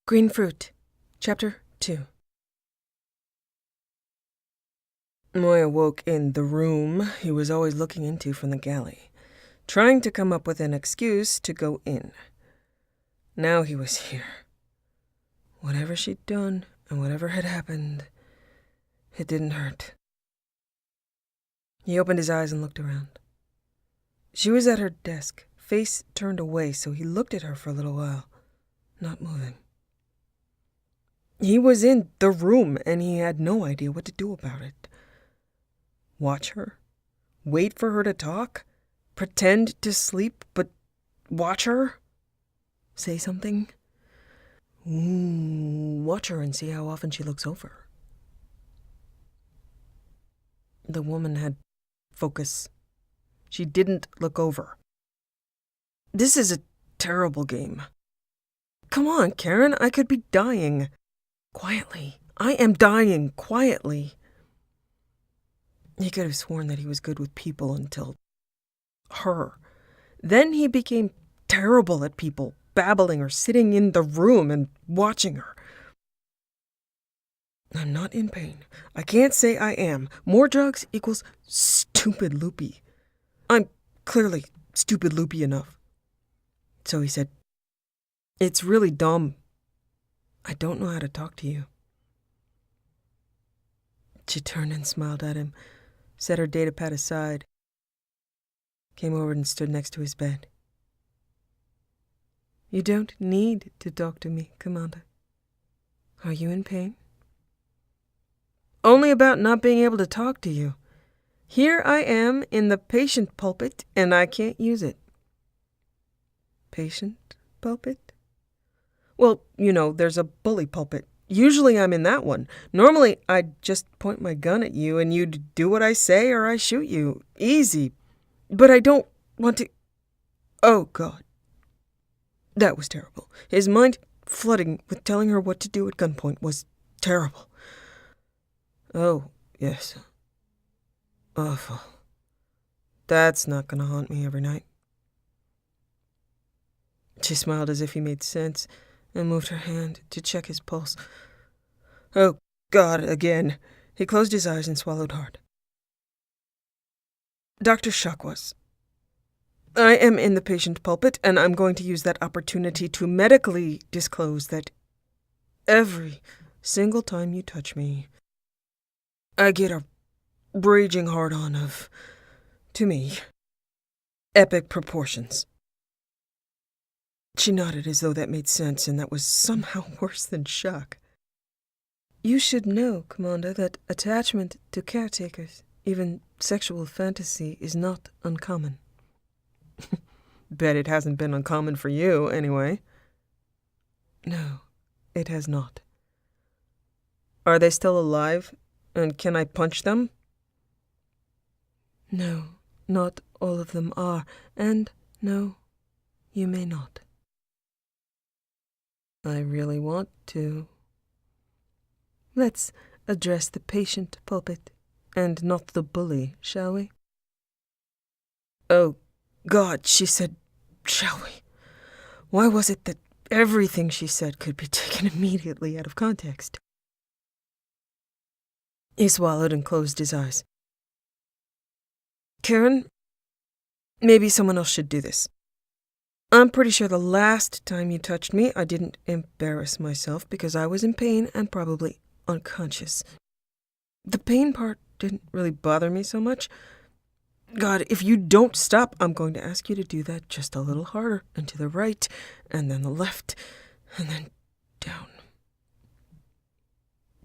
Green Fruit, Chapter 2. Moya woke in the room he was always looking into from the galley, trying to come up with an excuse to go in. Now he was here. Whatever she'd done and whatever had happened, it didn't hurt. He opened his eyes and looked around. She was at her desk, face turned away, so he looked at her for a little while, not moving. He was in the room, and he had no idea what to do about it. Watch her? Wait for her to talk? Pretend to sleep, but watch her? Say something? Watch her and see how often she looks over. The woman had focus. She didn't look over. This is a terrible game. Come on, Karin, I could be dying. Quietly. I am dying quietly. He could have sworn that he was good with people until her. Then he became terrible at people, babbling or sitting in the room and watching her. I'm not in pain. I can't say I am. More drugs equals stupid loopy. I'm clearly stupid loopy enough. So he said, "It's really dumb. I don't know how to talk to you." She turned and smiled at him, set her datapad aside, came over and stood next to his bed. "You don't need to talk to me, Commander. Are you in pain?" "Only about not being able to talk to you. Here I am in the patient pulpit, and I can't use it." "Patient pulpit?" "Well, there's a bully pulpit. Usually I'm in that one. Normally I'd just point my gun at you and you'd do what I say or I shoot you. Easy. But I don't want to... Oh, God. That was terrible. His mind flooding with telling her what to do at gunpoint was terrible. Oh, yes. Awful. That's not gonna haunt me every night." She smiled as if he made sense and moved her hand to check his pulse. Oh, God, again. He closed his eyes and swallowed hard. "Dr. Chakwas, I am in the patient pulpit, and I'm going to use that opportunity to medically disclose that every single time you touch me, I get a raging hard-on of, to me, epic proportions." She nodded as though that made sense and that was somehow worse than shock. "You should know, Commander, that attachment to caretakers, even sexual fantasy, is not uncommon." "Bet it hasn't been uncommon for you, anyway." "No, it has not." "Are they still alive? And can I punch them?" "No, not all of them are, and no, you may not." "I really want to." "Let's address the patient pulpit, and not the bully, shall we?" "Oh, God," she said, "shall we?" Why was it that everything she said could be taken immediately out of context? He swallowed and closed his eyes. "Karin, maybe someone else should do this. I'm pretty sure the last time you touched me, I didn't embarrass myself because I was in pain and probably unconscious. The pain part didn't really bother me so much. God, if you don't stop, I'm going to ask you to do that just a little harder, and to the right, and then the left, and then down.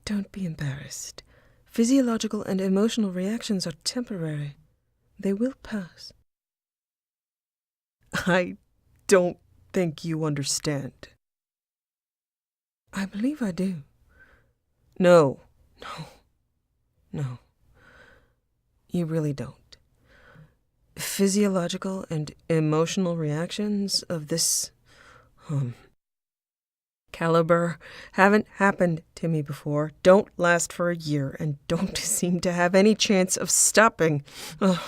Don't be embarrassed. Physiological and emotional reactions are temporary. They will pass." "I don't think you understand." "I believe I do." No. You really don't. Physiological and emotional reactions of this, caliber haven't happened to me before, don't last for a year, and don't seem to have any chance of stopping. Ugh.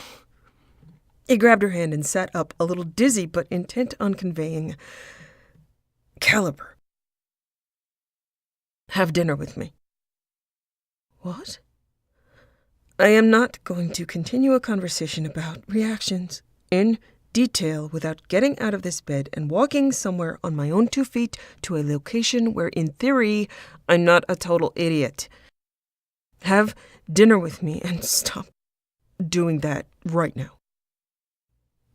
He grabbed her hand and sat up, a little dizzy but intent on conveying caliber. Have dinner with me. What? I am not going to continue a conversation about reactions in detail without getting out of this bed and walking somewhere on my own 2 feet to a location where, in theory, I'm not a total idiot. Have dinner with me and stop doing that right now.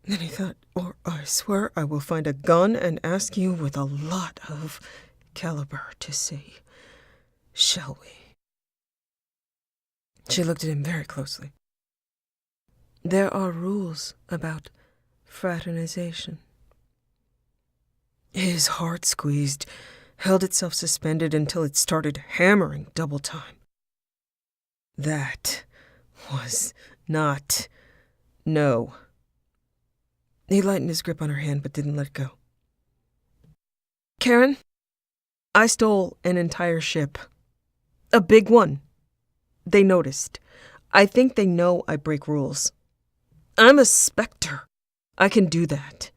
Then he thought, or I swear I will find a gun and ask you with a lot of caliber to say, shall we? She looked at him very closely. There are rules about fraternization. His heart squeezed, held itself suspended until it started hammering double time. That was not no. He lightened his grip on her hand but didn't let go. Karin, I stole an entire ship. A big one. They noticed. I think they know I break rules. I'm a specter. I can do that.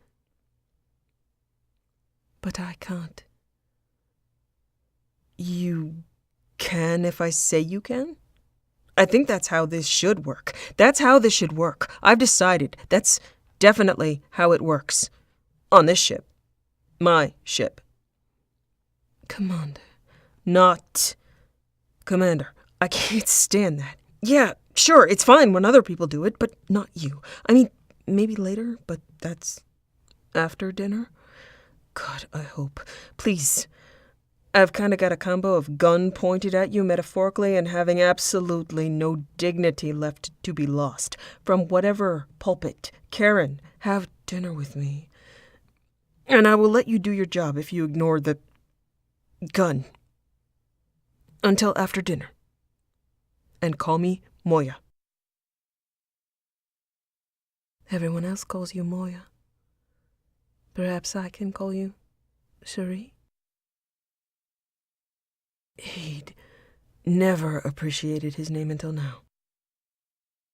But I can't. You can if I say you can? I think that's how this should work. That's how this should work. I've decided. That's definitely how it works. On this ship. My ship. Commander. Not Commander. I can't stand that. Yeah, sure, it's fine when other people do it, but not you. I mean, maybe later, but that's after dinner? God, I hope. Please. I've kind of got a combo of gun pointed at you metaphorically and having absolutely no dignity left to be lost. From whatever pulpit. Karin, have dinner with me. And I will let you do your job if you ignore the gun. Until after dinner. And call me Moya. Everyone else calls you Moya. Perhaps I can call you Cherie? He'd never appreciated his name until now.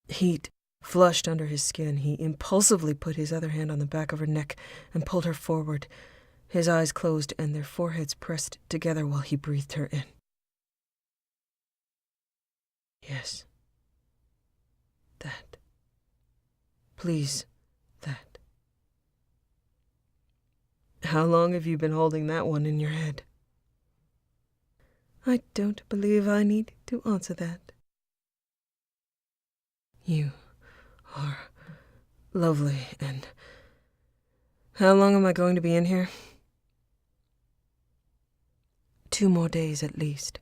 Heat flushed under his skin. He impulsively put his other hand on the back of her neck and pulled her forward. His eyes closed and their foreheads pressed together while he breathed her in. Yes. That. Please, that. How long have you been holding that one in your head? I don't believe I need to answer that. You are lovely, and how long am I going to be in here? 2 more days at least.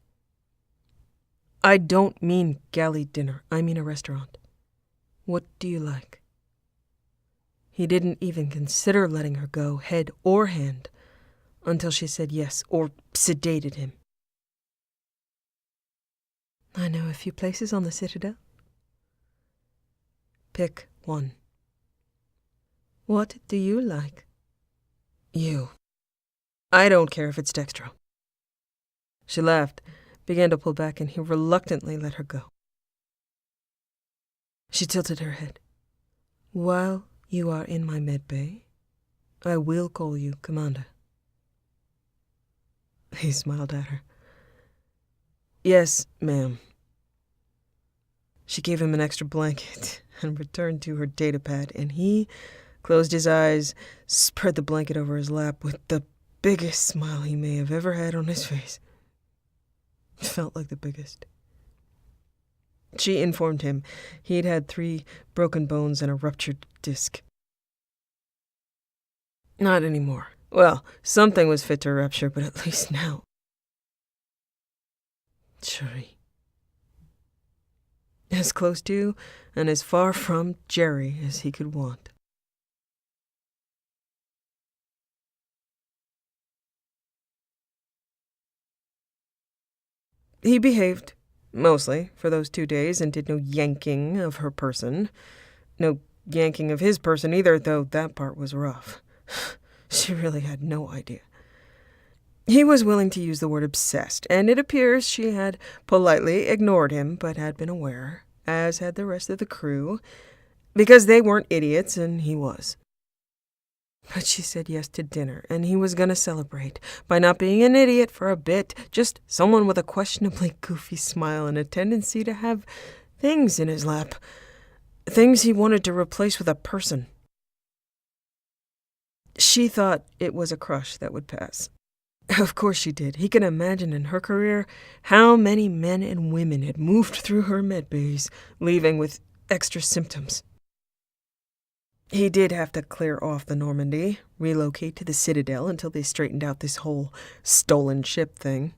I don't mean galley dinner. I mean a restaurant. What do you like? He didn't even consider letting her go, head or hand, until she said yes, or sedated him. I know a few places on the Citadel. Pick one. What do you like? You. I don't care if it's Dextro. She laughed, began to pull back, and he reluctantly let her go. She tilted her head. While you are in my med bay, I will call you Commander. He smiled at her. Yes, ma'am. She gave him an extra blanket and returned to her datapad, and he closed his eyes, spread the blanket over his lap with the biggest smile he may have ever had on his face. It felt like the biggest. She informed him he'd had 3 broken bones and a ruptured disc. Not anymore. Well, something was fit to rupture, but at least now. Cherie. As close to and as far from Jerry as he could want. He behaved, mostly, for those 2 days and did no yanking of her person. No yanking of his person either, though that part was rough. She really had no idea. He was willing to use the word obsessed, and it appears she had politely ignored him, but had been aware, as had the rest of the crew, because they weren't idiots and he was. But she said yes to dinner, and he was going to celebrate by not being an idiot for a bit, just someone with a questionably goofy smile and a tendency to have things in his lap. Things he wanted to replace with a person. She thought it was a crush that would pass. Of course she did. He could imagine in her career how many men and women had moved through her medbays, leaving with extra symptoms. He did have to clear off the Normandy, relocate to the Citadel until they straightened out this whole stolen ship thing.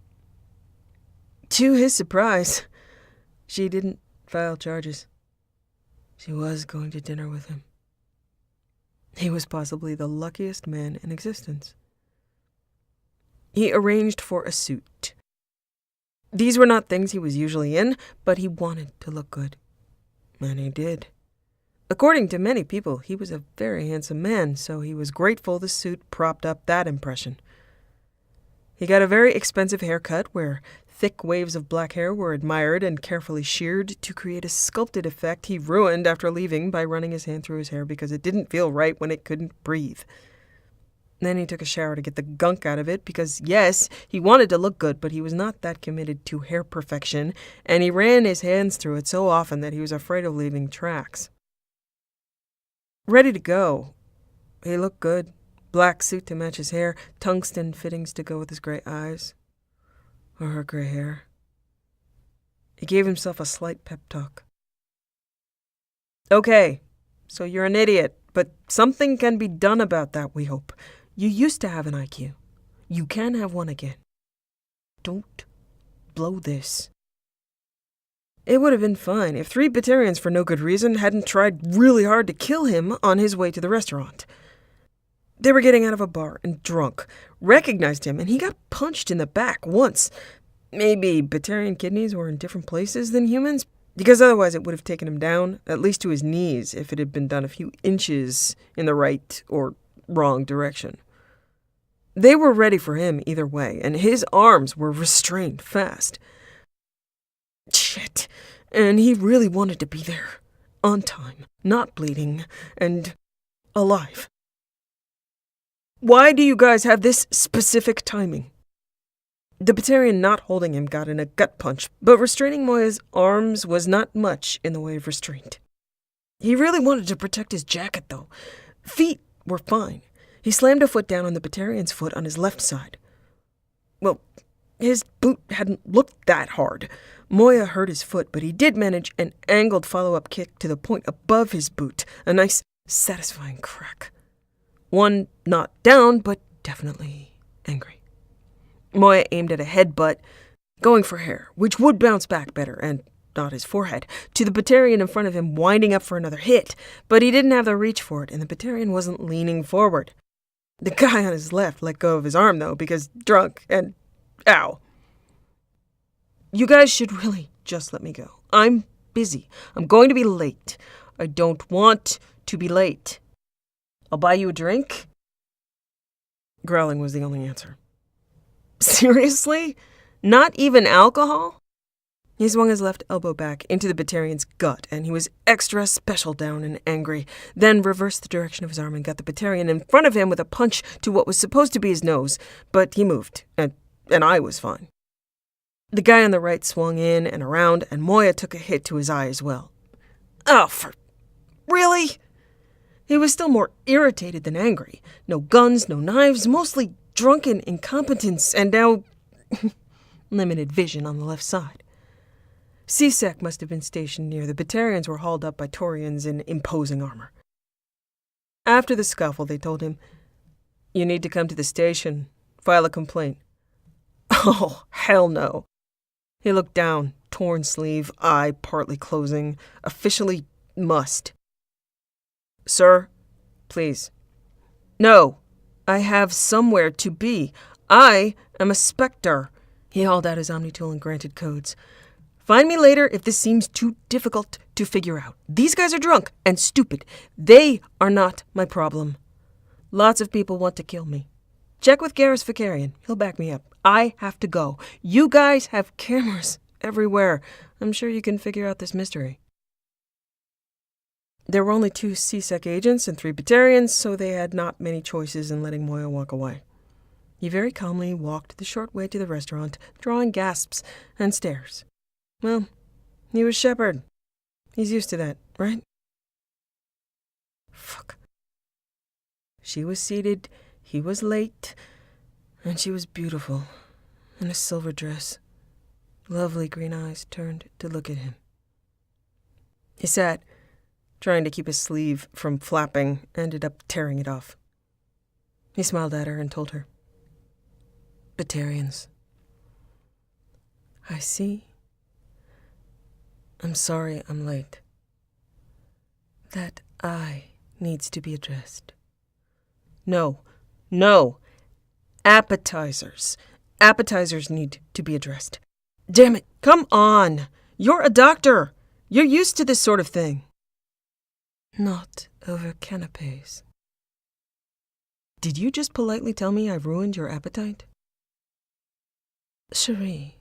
To his surprise, she didn't file charges. She was going to dinner with him. He was possibly the luckiest man in existence. He arranged for a suit. These were not things he was usually in, but he wanted to look good. And he did. According to many people, he was a very handsome man, so he was grateful the suit propped up that impression. He got a very expensive haircut where thick waves of black hair were admired and carefully sheared to create a sculpted effect he ruined after leaving by running his hand through his hair because it didn't feel right when it couldn't breathe. Then he took a shower to get the gunk out of it because, yes, he wanted to look good, but he was not that committed to hair perfection, and he ran his hands through it so often that he was afraid of leaving tracks. Ready to go. He looked good. Black suit to match his hair, tungsten fittings to go with his gray eyes. Or her gray hair. He gave himself a slight pep talk. Okay, so you're an idiot, but something can be done about that, we hope. You used to have an IQ. You can have one again. Don't blow this. It would have been fine if 3 Batarians for no good reason hadn't tried really hard to kill him on his way to the restaurant. They were getting out of a bar and drunk, recognized him, and he got punched in the back once. Maybe Batarian kidneys were in different places than humans, because otherwise it would have taken him down, at least to his knees, if it had been done a few inches in the right or wrong direction. They were ready for him either way, and his arms were restrained fast. Shit. And he really wanted to be there. On time. Not bleeding. And alive. Why do you guys have this specific timing? The Batarian not holding him got in a gut punch, but restraining Moya's arms was not much in the way of restraint. He really wanted to protect his jacket, though. Feet were fine. He slammed a foot down on the Batarian's foot on his left side. Well, his boot hadn't looked that hard. Moya hurt his foot, but he did manage an angled follow-up kick to the point above his boot, a nice, satisfying crack. One not down, but definitely angry. Moya aimed at a headbutt, going for hair, which would bounce back better, and not his forehead, to the Batarian in front of him winding up for another hit, but he didn't have the reach for it, and the Batarian wasn't leaning forward. The guy on his left let go of his arm, though, because drunk, and ow. You guys should really just let me go. I'm busy. I'm going to be late. I don't want to be late. I'll buy you a drink? Growling was the only answer. Seriously? Not even alcohol? He swung his left elbow back into the Batarian's gut, and he was extra special down and angry, then reversed the direction of his arm and got the Batarian in front of him with a punch to what was supposed to be his nose, but he moved, and I was fine. The guy on the right swung in and around, and Moya took a hit to his eye as well. Oh, really? He was still more irritated than angry. No guns, no knives, mostly drunken incompetence, and now limited vision on the left side. C-Sec must have been stationed near. The Batarians were hauled up by Taurians in imposing armor. After the scuffle, they told him, "You need to come to the station, file a complaint." Oh, hell no. He looked down, torn sleeve, eye partly closing. Officially must. "Sir, please." "No, I have somewhere to be. I am a Spectre." He hauled out his Omni-tool and granted codes. "Find me later if this seems too difficult to figure out. These guys are drunk and stupid. They are not my problem. Lots of people want to kill me. Check with Garrus Vicarian. He'll back me up. I have to go. You guys have cameras everywhere. I'm sure you can figure out this mystery." There were only 2 C-Sec agents and 3 Batarians, so they had not many choices in letting Moya walk away. He very calmly walked the short way to the restaurant, drawing gasps and stares. Well, he was Shepard. He's used to that, right? Fuck. She was seated, he was late, and she was beautiful, in a silver dress. Lovely green eyes turned to look at him. He sat, trying to keep his sleeve from flapping, ended up tearing it off. He smiled at her and told her, "Batarians. I see. I'm sorry I'm late. That eye needs to be addressed. No. Appetizers. Appetizers need to be addressed. Damn it, come on. You're a doctor. You're used to this sort of thing." "Not over canapes." "Did you just politely tell me I ruined your appetite?" "Cherie,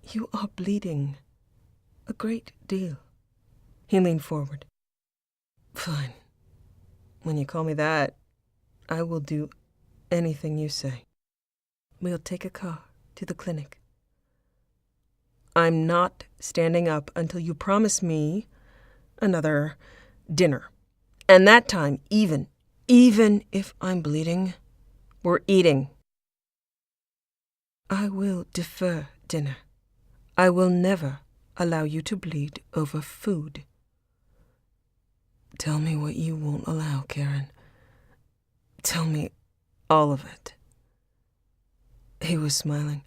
you are bleeding. A great deal." He leaned forward. "Fine. When you call me that, I will do anything you say. We'll take a car to the clinic." "I'm not standing up until you promise me another dinner. And that time, even if I'm bleeding, we're eating." "I will defer dinner. I will never allow you to bleed over food." "Tell me what you won't allow, Karin. Tell me all of it." He was smiling,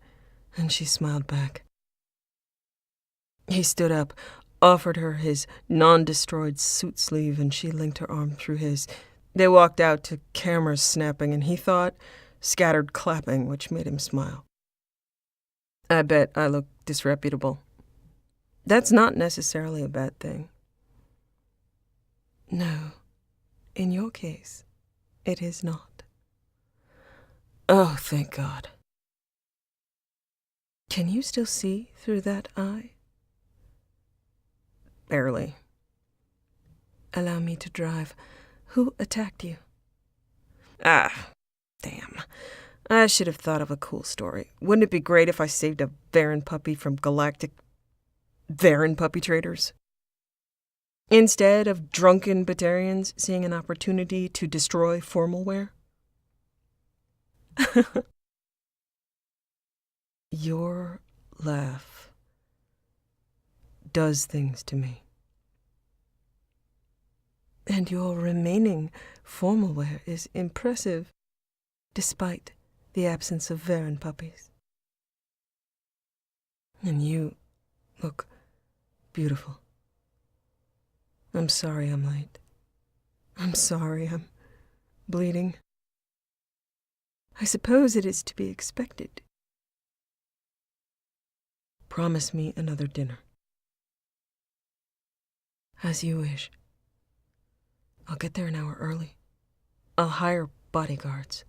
and she smiled back. He stood up, offered her his non-destroyed suit sleeve, and she linked her arm through his. They walked out to cameras snapping, and he thought scattered clapping, which made him smile. "I bet I look disreputable. That's not necessarily a bad thing." "No, in your case, it is not." "Oh, thank God." "Can you still see through that eye?" "Barely." "Allow me to drive. Who attacked you?" "Ah, damn. I should have thought of a cool story. Wouldn't it be great if I saved a Varan puppy from galactic Varan puppy traders? Instead of drunken Batarians seeing an opportunity to destroy formal wear?" "Your laugh does things to me. And your remaining formal wear is impressive, despite the absence of Varan puppies. And you look beautiful. I'm sorry I'm late. I'm sorry I'm bleeding. I suppose it is to be expected. Promise me another dinner." "As you wish. I'll get there an hour early. I'll hire bodyguards."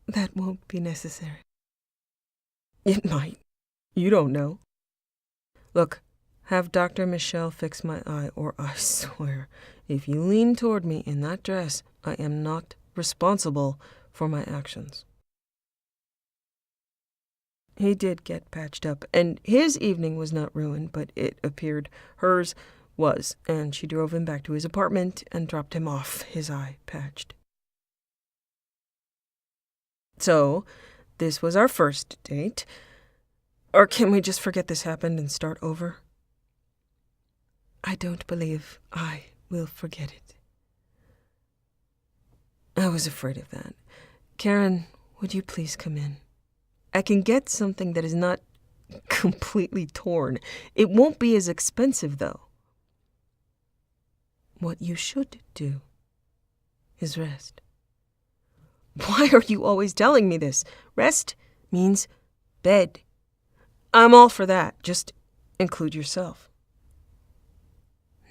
"That won't be necessary." "It might. You don't know. Look, have Dr. Michelle fix my eye, or I swear, if you lean toward me in that dress, I am not responsible for my actions." He did get patched up, and his evening was not ruined, but it appeared hers was, and she drove him back to his apartment and dropped him off, his eye patched. So, this was our first date. Or can we just forget this happened and start over? I don't believe I will forget it. I was afraid of that. Karin, would you please come in? I can get something that is not completely torn. It won't be as expensive, though. What you should do is rest. Why are you always telling me this? Rest means bed. I'm all for that. Just include yourself.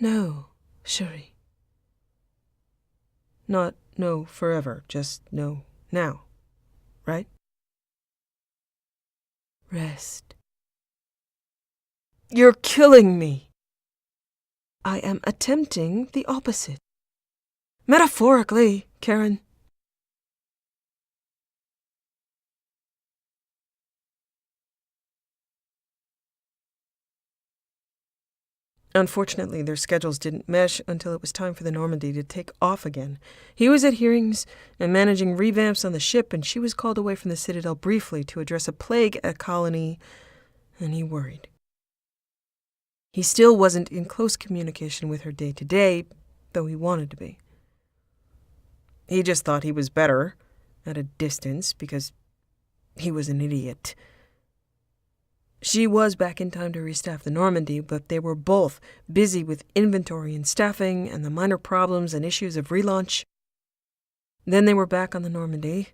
No, Cherie. Not no forever, just no now, right? Rest. You're killing me. I am attempting the opposite. Metaphorically, Karin. Unfortunately, their schedules didn't mesh until it was time for the Normandy to take off again. He was at hearings and managing revamps on the ship, and she was called away from the Citadel briefly to address a plague at colony, and he worried. He still wasn't in close communication with her day to day, though he wanted to be. He just thought he was better at a distance because he was an idiot. She was back in time to restaff the Normandy, but they were both busy with inventory and staffing and the minor problems and issues of relaunch. Then they were back on the Normandy,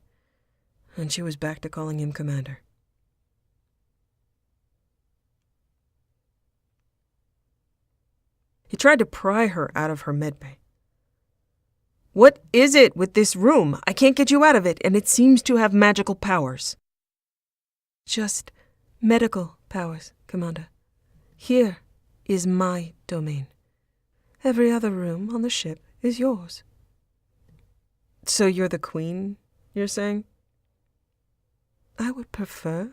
and she was back to calling him Commander. He tried to pry her out of her medbay. What is it with this room? I can't get you out of it, and it seems to have magical powers. Just medical powers, Commander. Here is my domain. Every other room on the ship is yours. So you're the queen, you're saying? I would prefer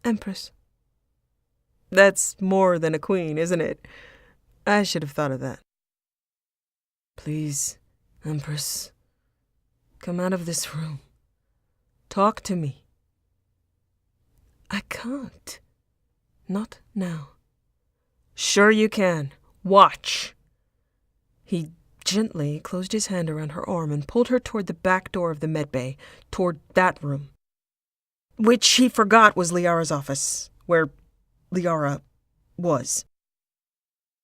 Empress. That's more than a queen, isn't it? I should have thought of that. Please, Empress, come out of this room. Talk to me. I can't. Not now. Sure you can. Watch. He gently closed his hand around her arm and pulled her toward the back door of the medbay, toward that room. Which he forgot was Liara's office, where Liara was.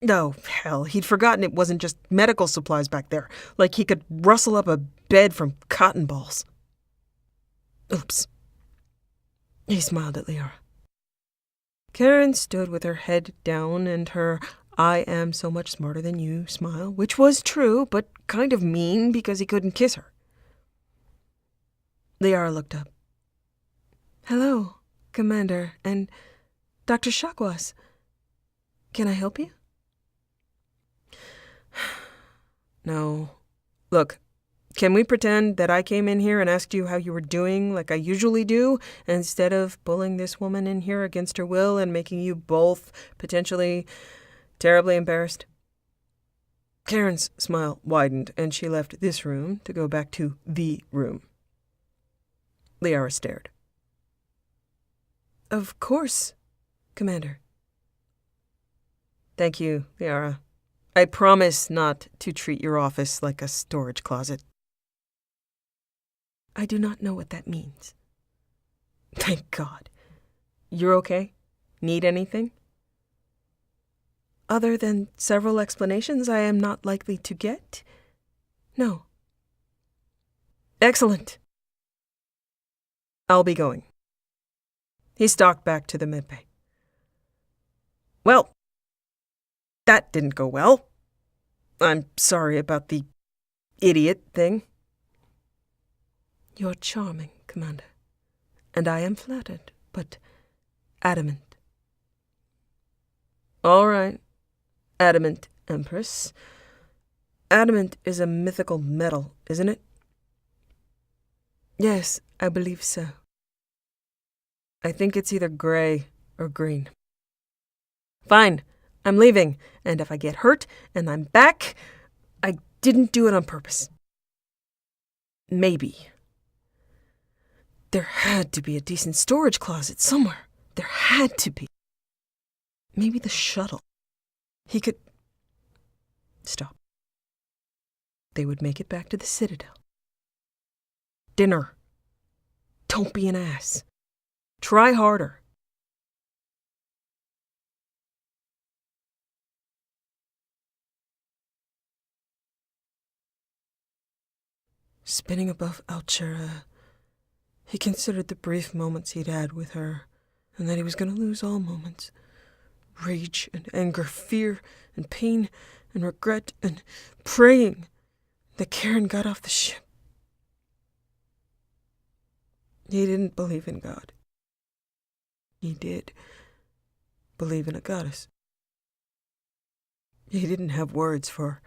Oh, hell, he'd forgotten it wasn't just medical supplies back there, like he could rustle up a bed from cotton balls. Oops. He smiled at Liara. Karin stood with her head down and her "I am so much smarter than you" smile, which was true, but kind of mean because he couldn't kiss her. Liara looked up. Hello, Commander, and Dr. Chakwas. Can I help you? No. Look, can we pretend that I came in here and asked you how you were doing like I usually do, instead of pulling this woman in here against her will and making you both potentially terribly embarrassed? Karen's smile widened, and she left this room to go back to the room. Liara stared. Of course, Commander. Thank you, Liara. I promise not to treat your office like a storage closet. I do not know what that means. Thank God. You're okay? Need anything? Other than several explanations I am not likely to get? No. Excellent. I'll be going. He stalked back to the medbay. Well, that didn't go well. I'm sorry about the idiot thing. You're charming, Commander, and I am flattered, but adamant. All right. Adamant, Empress. Adamant is a mythical metal, isn't it? Yes, I believe so. I think it's either gray or green. Fine, I'm leaving, and if I get hurt and I'm back, I didn't do it on purpose. Maybe. There had to be a decent storage closet somewhere. There had to be. Maybe the shuttle. He could... Stop. They would make it back to the Citadel. Dinner. Don't be an ass. Try harder. Spinning above Alchera, he considered the brief moments he'd had with her, and that he was going to lose all moments. Rage and anger, fear and pain and regret, and praying that Karin got off the ship. He didn't believe in God. He did believe in a goddess. He didn't have words for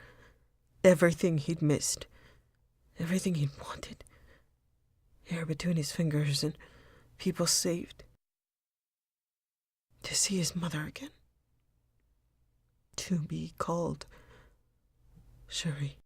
everything he'd missed, everything he'd wanted. Hair between his fingers and people saved. To see his mother again. To be called Shuri.